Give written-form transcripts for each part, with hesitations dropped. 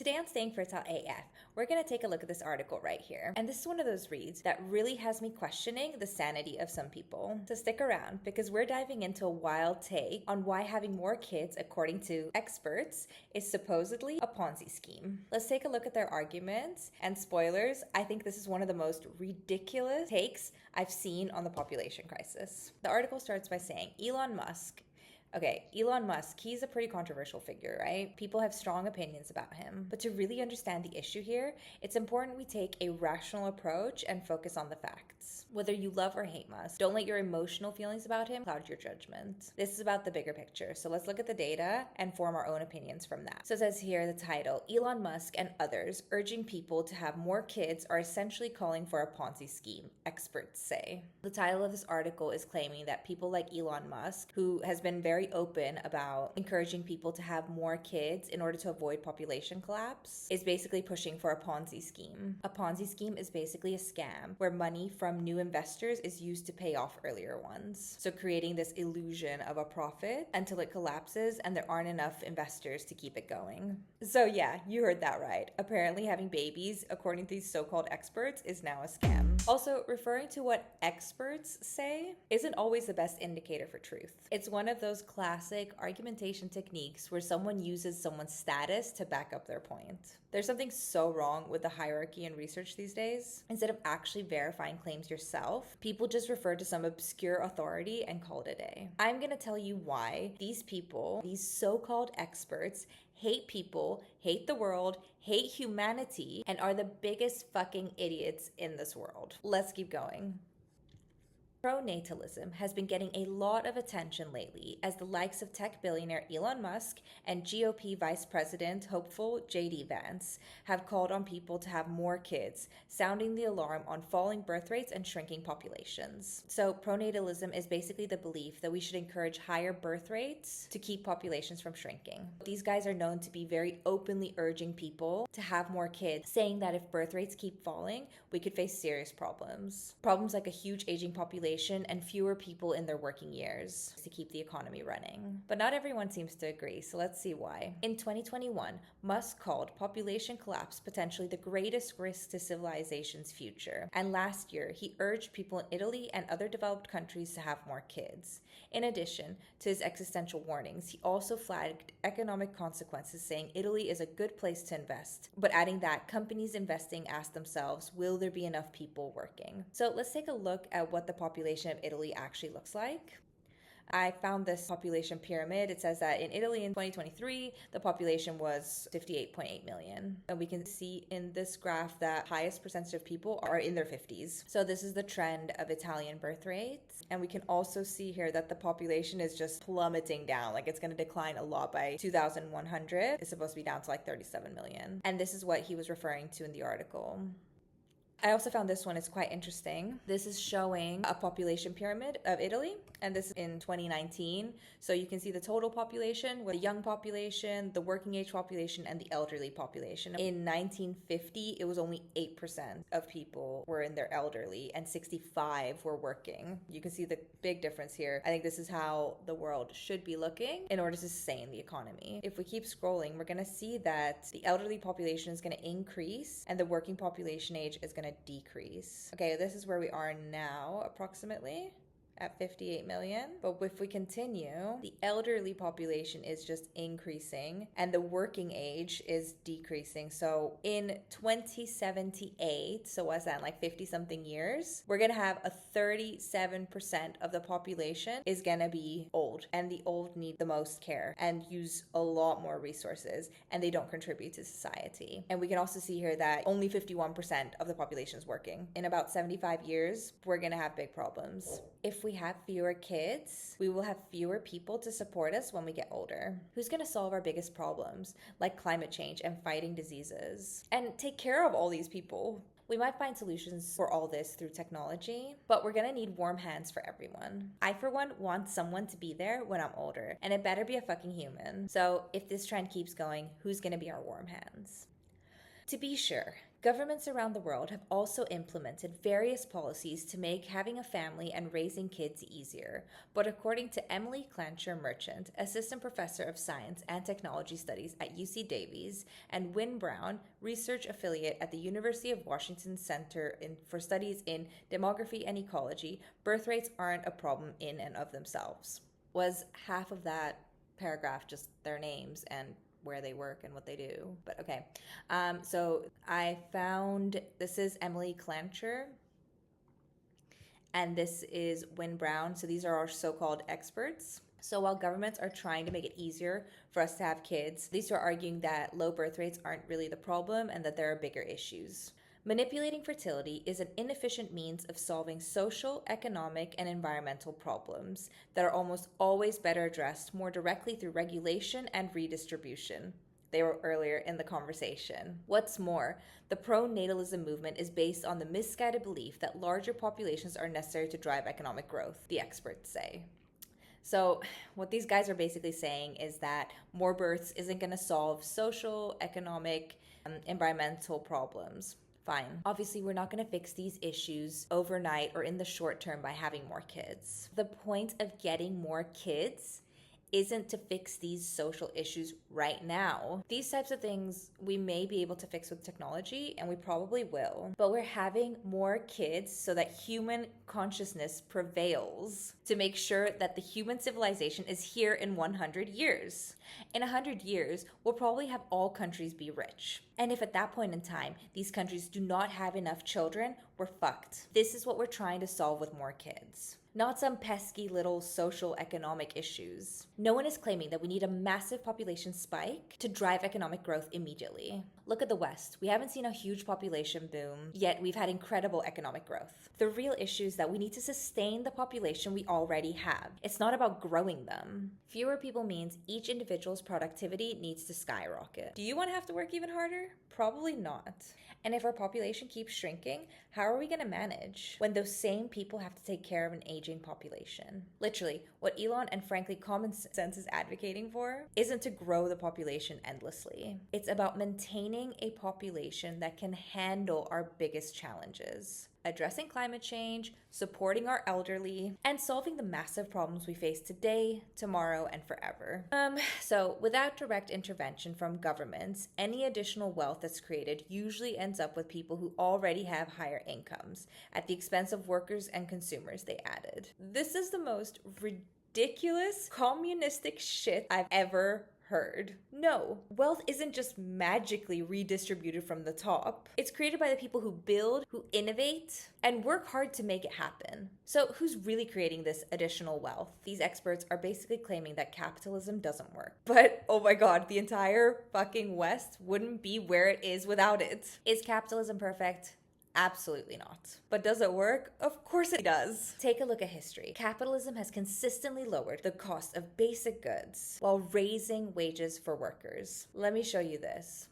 Today on Staying Fertile AF, we're going to take a look at this article right here. And this is one of those reads that really has me questioning the sanity of some people. So stick around because we're diving into a wild take on why having more kids, according to experts, is supposedly a Ponzi scheme. Let's take a look at their arguments. And spoilers, I think this is one of the most ridiculous takes I've seen on the population crisis. The article starts by saying, Elon Musk, he's a pretty controversial figure, right? People have strong opinions about him. But to really understand the issue here, it's important we take a rational approach and focus on the facts. Whether you love or hate Musk, don't let your emotional feelings about him cloud your judgment. This is about the bigger picture, so let's look at the data and form our own opinions from that. So it says here, the title, Elon Musk and others urging people to have more kids are essentially calling for a Ponzi scheme, experts say. The title of this article is claiming that people like Elon Musk, who has been very open about encouraging people to have more kids in order to avoid population collapse, is basically pushing for a Ponzi scheme. A Ponzi scheme is basically a scam where money from new investors is used to pay off earlier ones. So creating this illusion of a profit until it collapses and there aren't enough investors to keep it going. So yeah, you heard that right. Apparently having babies, according to these so-called experts, is now a scam. Also, referring to what experts say isn't always the best indicator for truth. It's one of those classic argumentation techniques where someone uses someone's status to back up their point. There's something so wrong with the hierarchy in research these days. Instead of actually verifying claims yourself, people just refer to some obscure authority and call it a day. I'm gonna tell you why these people, these so-called experts, hate people, hate the world, hate humanity, and are the biggest fucking idiots in this world. Let's keep going. Pronatalism has been getting a lot of attention lately as the likes of tech billionaire Elon Musk and GOP Vice President hopeful JD Vance have called on people to have more kids, sounding the alarm on falling birth rates and shrinking populations. So pronatalism is basically the belief that we should encourage higher birth rates to keep populations from shrinking. These guys are known to be very openly urging people to have more kids, saying that if birth rates keep falling, we could face serious problems. Problems like a huge aging population and fewer people in their working years to keep the economy running. But not everyone seems to agree, so let's see why. In 2021, Musk called population collapse potentially the greatest risk to civilization's future. And last year, he urged people in Italy and other developed countries to have more kids. In addition to his existential warnings, he also flagged economic consequences, saying Italy is a good place to invest, but adding that companies investing ask themselves, will there be enough people working? So let's take a look at what the population of Italy actually looks like. I found this population pyramid. It says that in Italy in 2023, the population was 58.8 million. And we can see in this graph that highest percentage of people are in their 50s. So this is the trend of Italian birth rates. And we can also see here that the population is just plummeting down. Like it's going to decline a lot by 2100. It's supposed to be down to like 37 million. And this is what he was referring to in the article. I also found this one is quite interesting. This is showing a population pyramid of Italy, and this is in 2019. So you can see the total population with the young population, the working age population, and the elderly population. In 1950, it was only 8% of people were in their elderly and 65 were working. You can see the big difference here. I think this is how the world should be looking in order to sustain the economy. If we keep scrolling, we're going to see that the elderly population is going to increase and the working population age is going to decrease. Okay, this is where we are now, approximately at 58 million. But if we continue, the elderly population is just increasing and the working age is decreasing. So in 2078, so what's that, like 50 something years, we're gonna have a 37% of the population is gonna be old, and the old need the most care and use a lot more resources, and they don't contribute to society. And we can also see here that only 51% of the population is working. In about 75 years, we're gonna have big problems. If we have fewer kids, we will have fewer people to support us when we get older. Who's going to solve our biggest problems, like climate change and fighting diseases, and take care of all these people? We might find solutions for all this through technology, but we're going to need warm hands for everyone. I, for one, want someone to be there when I'm older, and it better be a fucking human. So if this trend keeps going, who's going to be our warm hands? To be sure, Governments around the world have also implemented various policies to make having a family and raising kids easier. But according to Emily Clancher Merchant, assistant professor of science and technology studies at UC Davies, and Wynne Brown, research affiliate at the University of Washington Center for Studies in Demography and Ecology, birth rates aren't a problem in and of themselves. Was half of that paragraph just their names and where they work and what they do? But okay. So I found, this is Emily Clancher and this is Wynne Brown. So these are our so-called experts. So while governments are trying to make it easier for us to have kids, these are arguing that low birth rates aren't really the problem and that there are bigger issues. Manipulating fertility is an inefficient means of solving social, economic, and environmental problems that are almost always better addressed more directly through regulation and redistribution. They were earlier in the conversation. What's more, the pronatalism movement is based on the misguided belief that larger populations are necessary to drive economic growth, the experts say. So what these guys are basically saying is that more births isn't going to solve social, economic, environmental problems. Fine. Obviously, we're not going to fix these issues overnight or in the short term by having more kids. The point of getting more kids isn't to fix these social issues right now. These types of things we may be able to fix with technology, and we probably will, but we're having more kids so that human consciousness prevails to make sure that the human civilization is here in 100 years. In 100 years, we'll probably have all countries be rich. And if at that point in time, these countries do not have enough children, we're fucked. This is what we're trying to solve with more kids. Not some pesky little social economic issues. No one is claiming that we need a massive population spike to drive economic growth immediately. Look at the West. We haven't seen a huge population boom, yet we've had incredible economic growth. The real issue is that we need to sustain the population we already have. It's not about growing them. Fewer people means each individual's productivity needs to skyrocket. Do you want to have to work even harder? Probably not. And if our population keeps shrinking, how are we going to manage when those same people have to take care of an aging population? Literally, what Elon and frankly common sense is advocating for isn't to grow the population endlessly. It's about maintaining a population that can handle our biggest challenges. Addressing climate change, supporting our elderly, and solving the massive problems we face today, tomorrow, and forever. So without direct intervention from governments, any additional wealth that's created usually ends up with people who already have higher incomes at the expense of workers and consumers, they added. This is the most ridiculous communistic shit I've ever heard. No, wealth isn't just magically redistributed from the top. It's created by the people who build, who innovate, and work hard to make it happen. So who's really creating this additional wealth? These experts are basically claiming that capitalism doesn't work. But oh my god, the entire fucking West wouldn't be where it is without it. Is capitalism perfect? Absolutely not. But does it work? Of course it does. Take a look at history. Capitalism has consistently lowered the cost of basic goods while raising wages for workers. Let me show you this.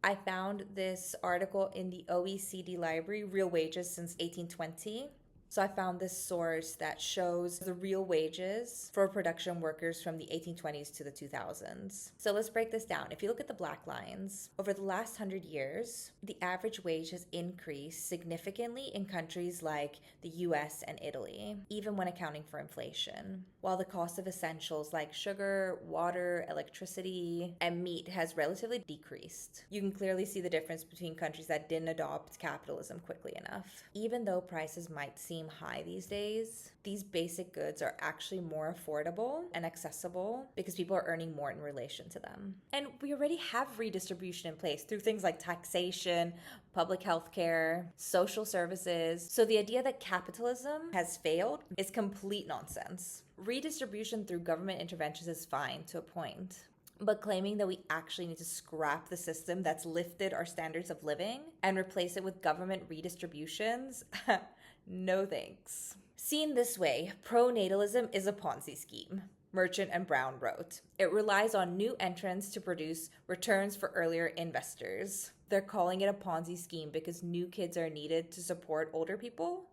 I found this article in the OECD library, Real Wages Since 1820. So I found this source that shows the real wages for production workers from the 1820s to the 2000s. So let's break this down. If you look at the black lines, over the last 100 years, the average wage has increased significantly in countries like the US and Italy, even when accounting for inflation, while the cost of essentials like sugar, water, electricity, and meat has relatively decreased. You can clearly see the difference between countries that didn't adopt capitalism quickly enough. Even though prices might seem high these days, these basic goods are actually more affordable and accessible because people are earning more in relation to them. And we already have redistribution in place through things like taxation, public health care, social services. So the idea that capitalism has failed is complete nonsense. Redistribution through government interventions is fine to a point. But claiming that we actually need to scrap the system that's lifted our standards of living and replace it with government redistributions, no thanks. Seen this way, pronatalism is a Ponzi scheme, Merchant and Brown wrote. It relies on new entrants to produce returns for earlier investors. They're calling it a Ponzi scheme because new kids are needed to support older people?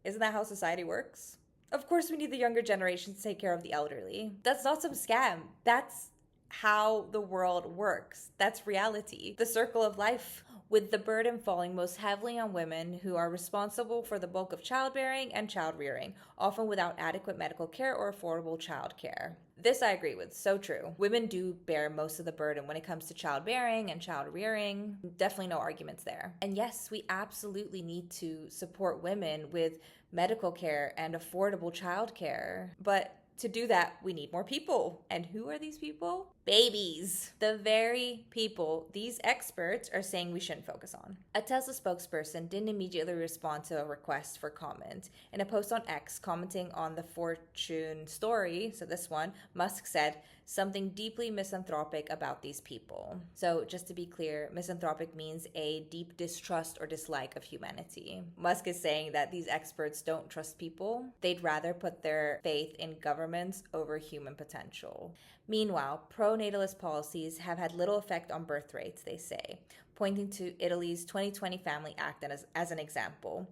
Isn't that how society works? Of course we need the younger generation to take care of the elderly. That's not some scam. That's how the world works. That's reality. The circle of life, with the burden falling most heavily on women who are responsible for the bulk of childbearing and child rearing, often without adequate medical care or affordable child care. This I agree with, so true. Women do bear most of the burden when it comes to childbearing and child rearing. Definitely no arguments there. And yes, we absolutely need to support women with medical care and affordable child care. But to do that, we need more people. And who are these people? Babies. The very people these experts are saying we shouldn't focus on. A Tesla spokesperson didn't immediately respond to a request for comment. In a post on X commenting on the Fortune story, so this one, Musk said something deeply misanthropic about these people. So just to be clear, misanthropic means a deep distrust or dislike of humanity. Musk is saying that these experts don't trust people. They'd rather put their faith in governments over human potential. Meanwhile, pro-natalist policies have had little effect on birth rates, they say, pointing to Italy's 2020 Family Act as an example.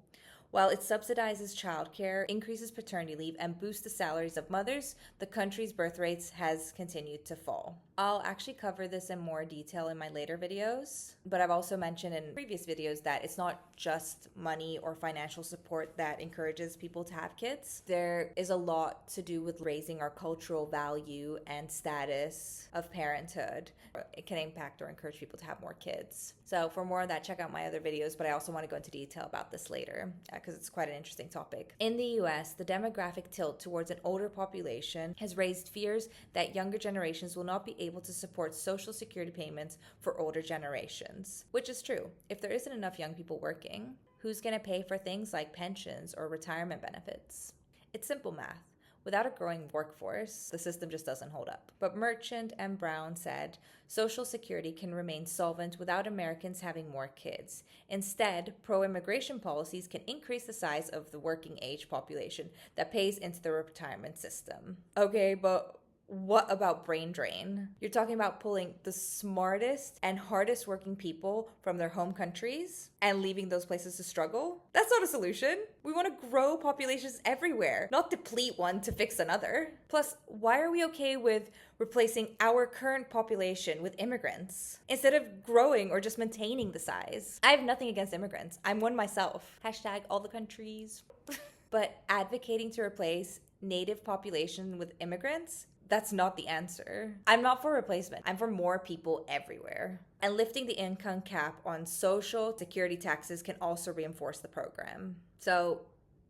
While it subsidizes childcare, increases paternity leave, and boosts the salaries of mothers, the country's birth rates has continued to fall. I'll actually cover this in more detail in my later videos, but I've also mentioned in previous videos that it's not just money or financial support that encourages people to have kids. There is a lot to do with raising our cultural value and status of parenthood. It can impact or encourage people to have more kids. So for more on that, check out my other videos, but I also want to go into detail about this later because it's quite an interesting topic. In the US, the demographic tilt towards an older population has raised fears that younger generations will not be able to support social security payments for older generations, which is true. If there isn't enough young people working, who's going to pay for things like pensions or retirement benefits? It's simple math. Without a growing workforce, the system just doesn't hold up. But Merchant and Brown said, Social Security can remain solvent without Americans having more kids. Instead, pro-immigration policies can increase the size of the working age population that pays into the retirement system. Okay, but what about brain drain? You're talking about pulling the smartest and hardest working people from their home countries and leaving those places to struggle? That's not a solution. We want to grow populations everywhere, not deplete one to fix another. Plus, why are we okay with replacing our current population with immigrants instead of growing or just maintaining the size? I have nothing against immigrants. I'm one myself. Hashtag all the countries. But advocating to replace native population with immigrants, that's not the answer. I'm not for replacement. I'm for more people everywhere. And lifting the income cap on social security taxes can also reinforce the program. So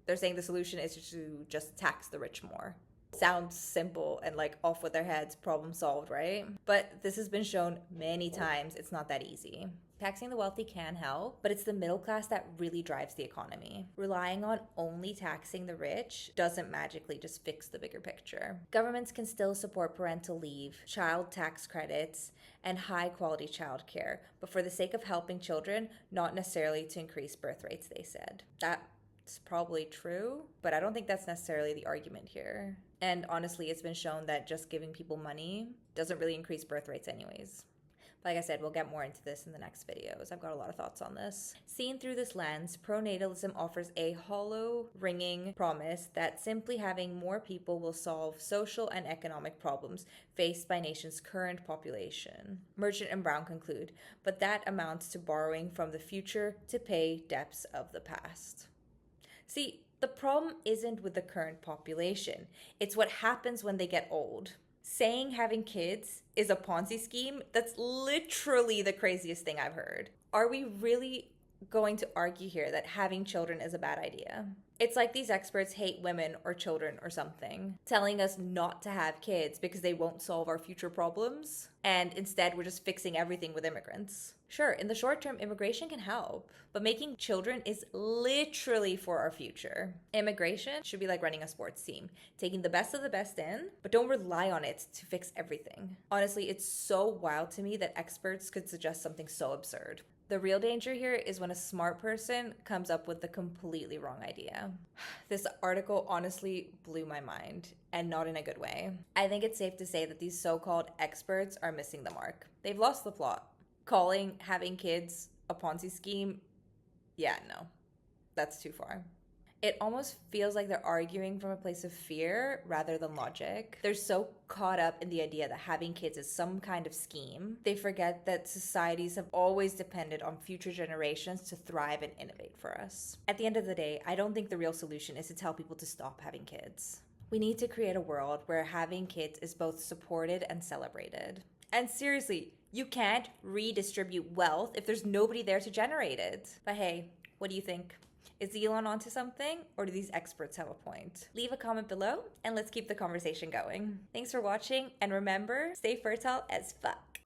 they're saying the solution is to just tax the rich more. Sounds simple and like off with their heads, problem solved, right? But this has been shown many times it's not that easy. Taxing the wealthy can help, but it's the middle class that really drives the economy. Relying on only taxing the rich doesn't magically just fix the bigger picture. Governments can still support parental leave, child tax credits, and high-quality childcare, but for the sake of helping children, not necessarily to increase birth rates, they said. That's probably true, but I don't think that's necessarily the argument here. And honestly, it's been shown that just giving people money doesn't really increase birth rates anyways. Like I said, we'll get more into this in the next videos. I've got a lot of thoughts on this. Seen through this lens, pronatalism offers a hollow, ringing promise that simply having more people will solve social and economic problems faced by nation's current population. Merchant and Brown conclude, but that amounts to borrowing from the future to pay debts of the past. See, the problem isn't with the current population. It's what happens when they get old. Saying having kids is a Ponzi scheme, that's literally the craziest thing I've heard. Are we really going to argue here that having children is a bad idea? It's like these experts hate women or children or something, telling us not to have kids because they won't solve our future problems, and instead we're just fixing everything with immigrants. Sure, in the short term, immigration can help, but making children is literally for our future. Immigration should be like running a sports team, taking the best of the best in, but don't rely on it to fix everything. Honestly, it's so wild to me that experts could suggest something so absurd. The real danger here is when a smart person comes up with the completely wrong idea. This article honestly blew my mind, and not in a good way. I think it's safe to say that these so-called experts are missing the mark. They've lost the plot. Calling having kids a Ponzi scheme, yeah, no, that's too far. It almost feels like they're arguing from a place of fear rather than logic. They're so caught up in the idea that having kids is some kind of scheme, they forget that societies have always depended on future generations to thrive and innovate for us. At the end of the day, I don't think the real solution is to tell people to stop having kids. We need to create a world where having kids is both supported and celebrated. And seriously, you can't redistribute wealth if there's nobody there to generate it. But hey, what do you think? Is Elon onto something, or do these experts have a point? Leave a comment below, and let's keep the conversation going. Thanks for watching, and remember, stay fertile as fuck.